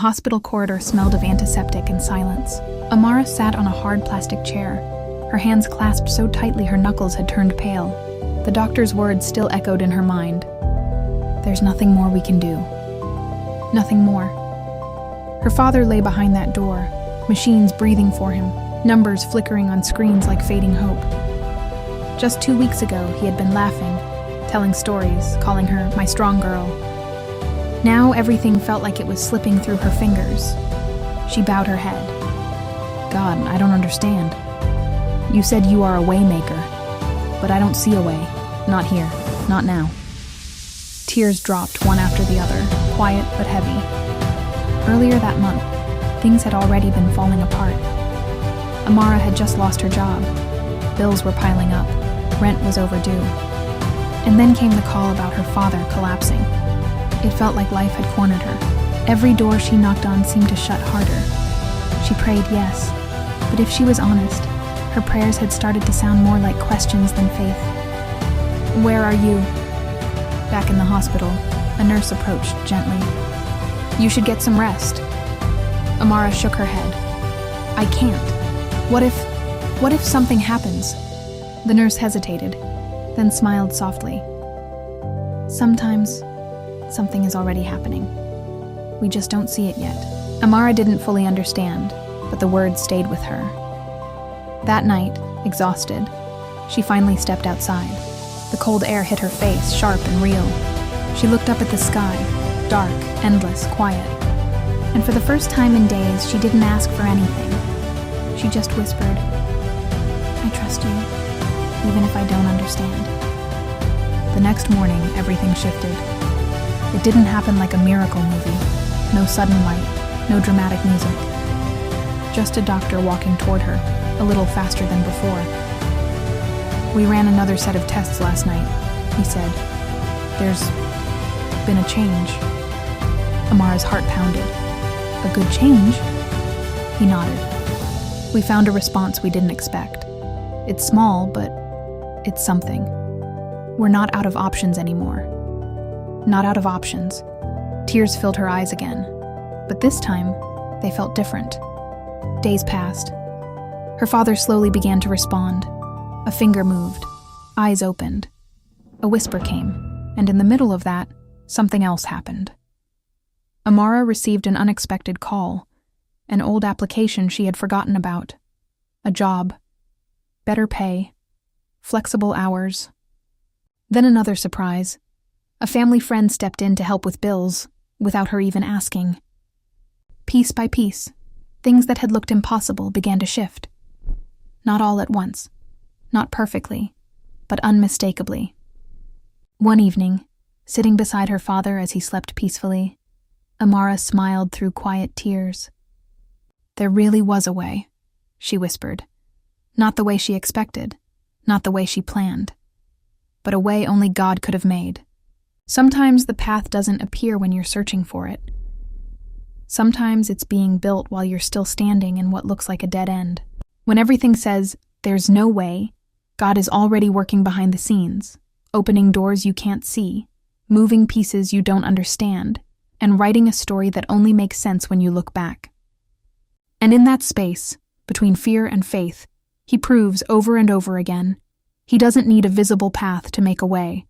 The hospital corridor smelled of antiseptic and silence. Amara sat on a hard plastic chair, her hands clasped so tightly her knuckles had turned pale. The doctor's words still echoed in her mind. There's nothing more we can do. Nothing more. Her father lay behind that door, machines breathing for him, numbers flickering on screens like fading hope. Just 2 weeks ago, he had been laughing, telling stories, calling her my strong girl. Now everything felt like it was slipping through her fingers. She bowed her head. God, I don't understand. You said you are a way maker, but I don't see a way. Not here, not now. Tears dropped one after the other, quiet but heavy. Earlier that month, things had already been falling apart. Amara had just lost her job. Bills were piling up. Rent was overdue. And then came the call about her father collapsing. It felt like life had cornered her. Every door she knocked on seemed to shut harder. She prayed yes, but if she was honest, her prayers had started to sound more like questions than faith. Where are you? Back in the hospital, a nurse approached gently. You should get some rest. Amara shook her head. I can't. What if something happens? The nurse hesitated, then smiled softly. Sometimes, something is already happening. We just don't see it yet. Amara didn't fully understand, but the words stayed with her. That night, exhausted, she finally stepped outside. The cold air hit her face, sharp and real. She looked up at the sky, dark, endless, quiet. And for the first time in days, she didn't ask for anything. She just whispered, I trust you, even if I don't understand. The next morning, everything shifted. It didn't happen like a miracle movie. No sudden light, no dramatic music. Just a doctor walking toward her, a little faster than before. We ran another set of tests last night, he said. There's been a change. Amara's heart pounded. A good change? He nodded. We found a response we didn't expect. It's small, but it's something. We're not out of options anymore. Not out of options. Tears filled her eyes again. But this time, they felt different. Days passed. Her father slowly began to respond. A finger moved. Eyes opened. A whisper came, and in the middle of that, something else happened. Amara received an unexpected call, an old application she had forgotten about. A job. Better pay. Flexible hours. Then another surprise. A family friend stepped in to help with bills, without her even asking. Piece by piece, things that had looked impossible began to shift. Not all at once. Not perfectly, but unmistakably. One evening, sitting beside her father as he slept peacefully, Amara smiled through quiet tears. There really was a way, she whispered. Not the way she expected, not the way she planned, but a way only God could have made. Sometimes the path doesn't appear when you're searching for it. Sometimes it's being built while you're still standing in what looks like a dead end. When everything says, there's no way, God is already working behind the scenes, opening doors you can't see, moving pieces you don't understand, and writing a story that only makes sense when you look back. And in that space, between fear and faith, he proves over and over again, he doesn't need a visible path to make a way.